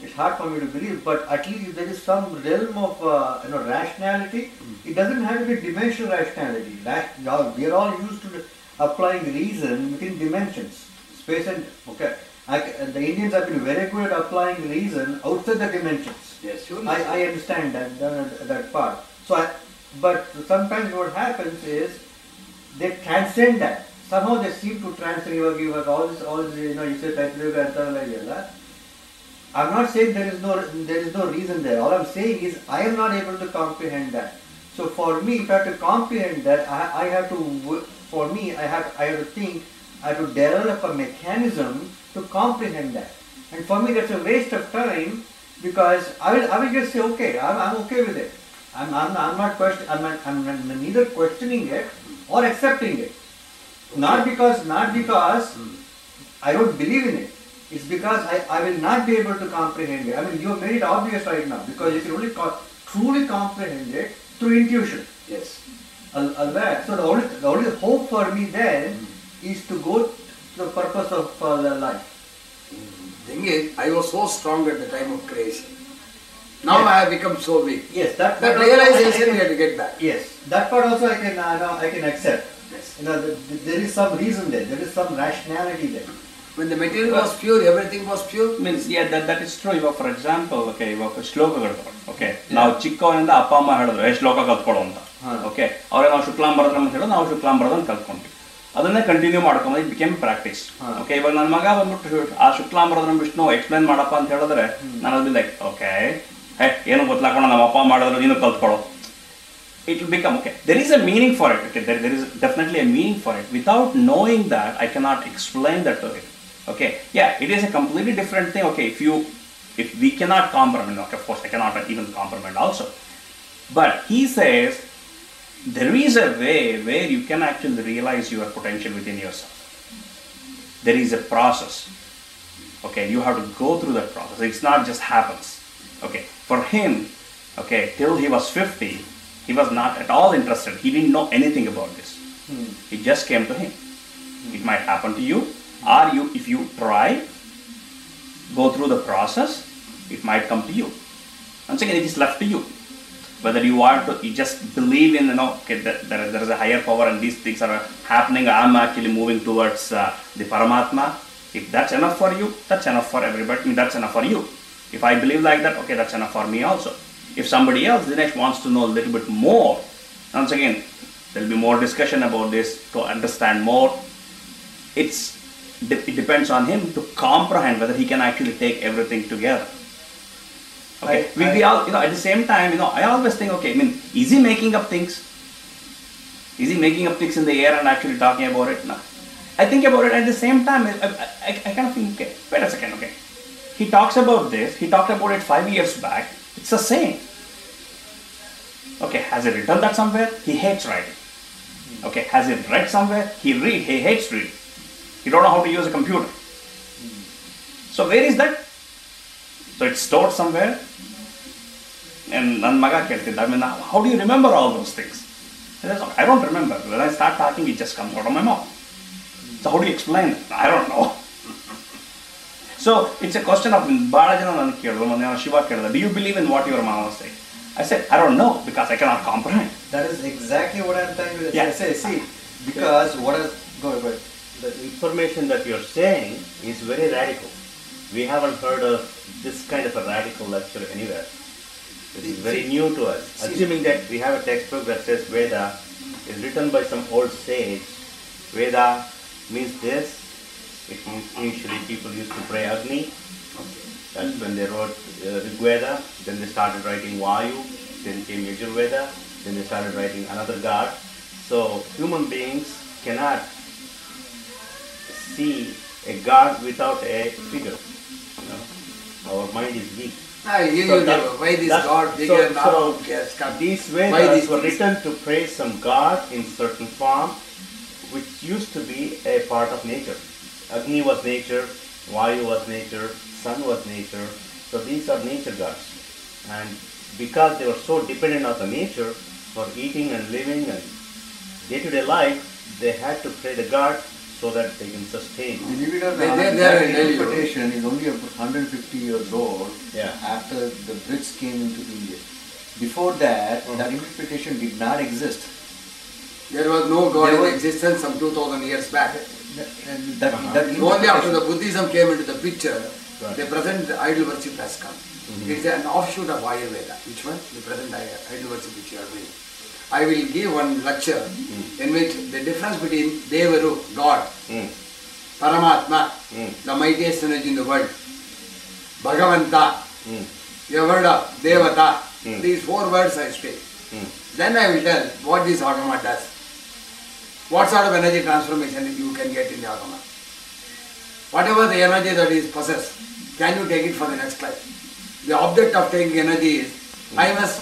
It's hard for me to believe, but at least there is some realm of rationality. It doesn't have to be dimensional rationality. We are all used to applying reason within dimensions, space and okay. The Indians have been very good at applying reason outside the dimensions. Yes, sure. I understand that part. But sometimes what happens is they transcend that. Somehow they seem to transcend. You have all this, you say Taittiriya. I'm not saying there is no reason there. All I'm saying is I am not able to comprehend that. So for me, if I have to comprehend that, I have to. For me, I have to think. I have to develop a mechanism to comprehend that. And for me, that's a waste of time because I will just say okay. I'm okay with it. I'm not question. I'm neither questioning it or accepting it. Not because I don't believe in it. It's because I will not be able to comprehend it. I mean, you have made it obvious right now because you can only truly comprehend it through intuition. Yes. So the only hope for me then is to go to the purpose of life. Thing is, I was so strong at the time of creation. Now I have become so weak. Yes, that realization we have to get back. Yes, that part also I can accept. Yes. There is some reason there. There is some rationality there. When the material was pure, everything was pure. Means that is true. For example, okay, ಶ್ಲೋಕಗಳು okay, ನಾವು ಚಿಕ್ಕವರಿಂದ ಅಪ್ಪ ಅಮ್ಮ ಹೇಳಿದ್ರು ಶ್ಲೋಕ ಕಲ್ತ್ಕೊಳ್ಳೋ ಅಂತ okay ಅವ್ರಿಗೆ ನಾವು ಶುಕ್ಲಾಂಬರದಂ ಅಂತ ಹೇಳೋದು ನಾವು ಶುಕ್ಲಾಂಬರದಂ ಕಲ್ತ್ಕೊಂಡ್ವಿ ಅದನ್ನೇ ಕಂಟಿನ್ಯೂ ಮಾಡ್ಕೊಂಡು ಇಟ್ ಬಿಕೇಮ್ ಪ್ರಾಕ್ಟೀಸ್ ಓಕೆ ಇವಾಗ ನನ್ನ ಮಗ ಬಂದ್ಬಿಟ್ಟು ಆ ಶುಕ್ಲಾಂಬರದಂ ವಿಷ್ಣು ಎಕ್ಸ್ಪ್ಲೈನ್ ಮಾಡಪ್ಪ ಅಂತ ಹೇಳಿದ್ರೆ ನಾನು ಅದು ಲೈಕ್ ಓಕೆ ಏನು ಗೊತ್ತಾಕೊಂಡು ನಮ್ಮ ಅಪ್ಪ ಮಾಡಿದ್ರು ನೀನು ಕಲ್ತ್ಕೊಳ್ಳೋ it will become okay. There is a meaning for it. Okay, there is definitely a meaning for it. Without knowing that, I cannot explain that to it. Okay, yeah, it is a completely different thing. Okay, if we cannot comprehend, okay, of course I cannot even comprehend also. But he says there is a way where you can actually realize your potential within yourself. There is a process. Okay, you have to go through that process. It's not just happens. Okay, for him, okay, till he was 50. He was not at all interested. He didn't know anything about this. It just came to him. It might happen to you, or if you try, go through the process, it might come to you. Once again, it is left to you. Whether you want to, you just believe in, okay, there is a higher power and these things are happening. I am actually moving towards the Paramatma. If that's enough for you, that's enough for everybody. I mean, that's enough for you. If I believe like that, okay, that's enough for me also. If somebody else, Dinesh, wants to know a little bit more, once again, there will be more discussion about this to understand more. It depends on him to comprehend whether he can actually take everything together. Okay, we all, at the same time, I always think, okay, I mean, is he making up things? Is he making up things in the air and actually talking about it? No. I think about it at the same time. I kind of think, okay, wait a second, okay. He talks about this. He talked about it 5 years back. It's the same. Okay, has he written that somewhere? He hates writing. Okay, has he read somewhere? He hates reading. He don't know how to use a computer. So where is that? So it's stored somewhere. And ನನ್ನ ಮಗ ಕೇಳ್ತಿದ್ದ, I mean, how do you remember all those things? I don't remember. When I start talking, it just comes out of my mouth. So how do you explain it? I don't know. So it's a question of ಬಹಳ ಜನ ನನಗೆ ಕೇಳಿದ್ರು, ಮೊನ್ನೆ ಶಿವ ಕೇಳಿದ, do you believe in what your mama was saying? I said, I don't know because I cannot comprehend. That is exactly what I'm trying to say. See, because go ahead. The information that you're saying is very radical. We haven't heard of this kind of a radical lecture anywhere. It is very new to us. Assuming that we have a textbook that says Veda is written by some old sage, Veda means this. It means initially people used to pray Agni. That's when they wrote Rigveda. Then they started writing Vayu. Then came Yajurveda. Then they started writing another god. So human beings cannot see a god without a figure. Our mind is weak. Why this god bigger now? These Vedas were written to praise some god in certain form, which used to be a part of nature. Agni was nature, Vayu was nature, sun was nature. So these are nature gods. And because they were so dependent on the nature for eating and living and day-to-day life, they had to pray the god so that they can sustain. Believe it or They- not, they- that they are interpretation is only about 150 years old Yeah. after the Brits came into India. Before that, that interpretation did not exist. There was no God There in was- existence some 2000 years back. That Only after the Buddhism came into the picture, Right. the present idol worship has come. It's an offshoot of Ayurveda. Which one? The present idol worship which you are doing. I will give one lecture in which the difference between Devaru, God, Mm. Paramatma, Mm. the mightiest energy in the world, Bhagavanta, Mm. you have heard of Devata, Mm. these 4 words I speak. Mm. Then I will tell what this Agama does. What sort of energy transformation you can get in the Agama. Whatever the energy that is possessed, can you take it for the next life? The object of taking energy is,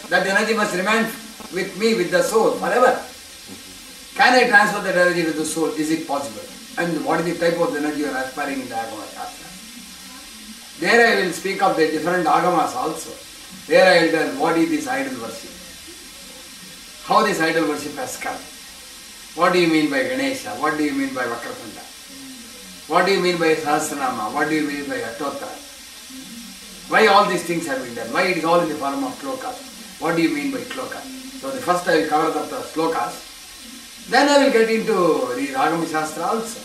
that energy must remain with me, with the soul, forever. Can I transfer that energy to the soul? Is it possible? And what is the type of energy you are aspiring in the Agama Shastra? There I will speak of the different Agamas also. There I will tell what is this idol worship. How this idol worship has come. What do you mean by Ganesha? What do you mean by Vakrapanda? What do you mean by Sahasranama? What do you mean by Ashtotra? Why all these things have been done? Why it is all in the form of slokas? What do you mean by sloka? So the first I will cover up the slokas. Then I will get into the Agama Shastra also.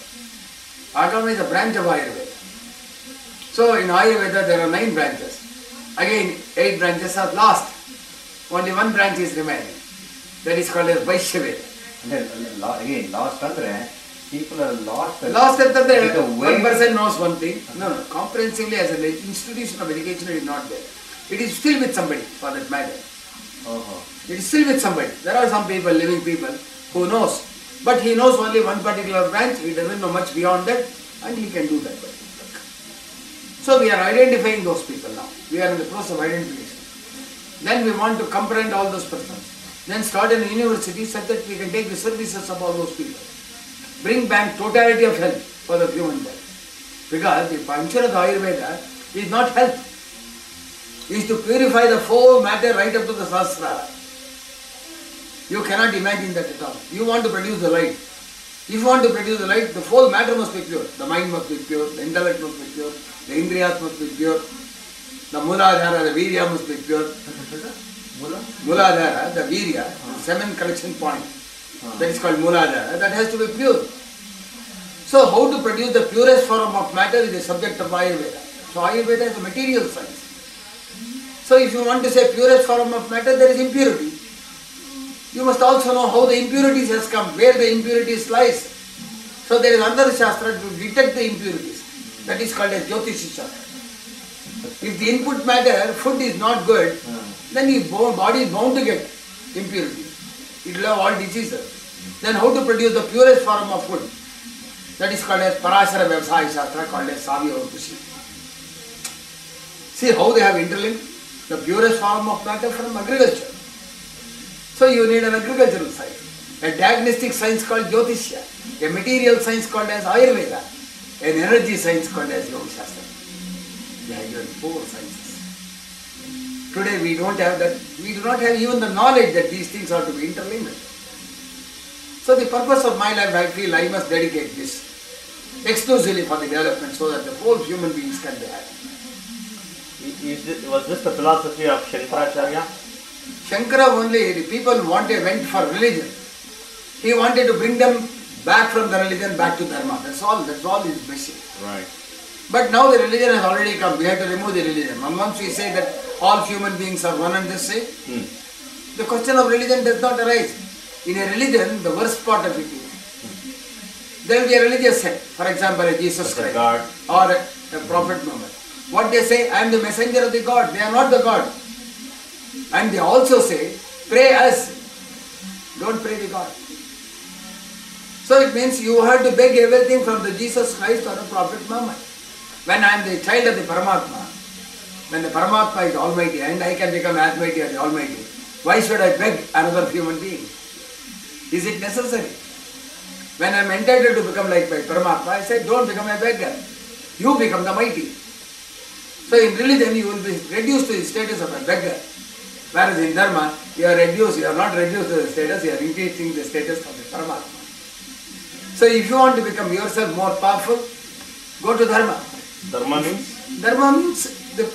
Agama is a branch of Ayurveda. So in Ayurveda there are 9 branches. Again 8 branches are lost. Only 1 branch is remaining. That is called as Vaishyaveda. again, lost andre, people are lost. Lost at the with the way- one person knows one thing. No, comprehensively as an institution of education it is not there. It is still with somebody for that matter. It is still with somebody. There are some people, living people, who knows. But he knows only one particular branch, he doesn't know much beyond that, and he can do that particular work. So we are identifying those people now. We are in the process of identification. Then we want to comprehend all those persons. Then start an university such that we can take the services of all those people. Bring back totality of health for the human body. Because the function of the Ayurveda is not health. It is to purify the whole matter right up to the Sahasrara. You cannot imagine that at all. You want to produce the light. If you want to produce the light, the whole matter must be pure. The mind must be pure, the intellect must be pure, the indriyas must be pure, the Muladhara, the Virya must be pure. Muladhara, the Virya, the semen collection point, that is called Muladhara, that has to be pure. So how to produce the purest form of matter is the subject of Ayurveda. So Ayurveda is a material science. So if you want to say purest form of matter, there is impurity. You must also know how the impurities has come, where the impurities lies. So there is another Shastra to detect the impurities. That is called as Jyotish Shastra. If the input matter, food is not good, then the body is bound to get impurities. It will have all diseases. Then how to produce the purest form of food? That is called as Parashara Vyavasaya Shastra, called as Savya Kushi. See how they have interlinked the purest form of matter from agriculture. So you need an agricultural science, a diagnostic science called Jyotishya, a material science called as Ayurveda, an energy science called as Yoga Shastra. They have given 4 sciences. Today we don't have that, we do not have even the knowledge that these things are to be interlinked. So the purpose of my life, I feel I must dedicate this exclusively for the development so that the whole human beings can be happy. Was this the philosophy of Shankaracharya? Shankara only, the people went for religion. He wanted to bring them back from the religion back to Dharma. That's all his mission. Right. But now the religion has already come. We have to remove the religion. And once we say that all human beings are one and the same, the question of religion does not arise. In a religion, the worst part of it is, there will be a religious sect, for example, a Jesus Christ God. or a Prophet Muhammad. What they say, I am the messenger of the God. They are not the God. And they also say, pray us. Don't pray the God. So it means you have to beg everything from the Jesus Christ or the Prophet Muhammad. When I am the child of the Paramatma, when the Paramatma is Almighty and I can become as mighty as the Almighty, why should I beg another human being? Is it necessary? When I am entitled to become like my Paramatma, I say, don't become a beggar. You become the mighty. So in religion, you will be reduced to the status of a beggar. Whereas in Dharma, you are not reduced to the status, you are increasing the status of the Paramatma. So if you want to become yourself more powerful, go to Dharma. Dharma means? Dharma means the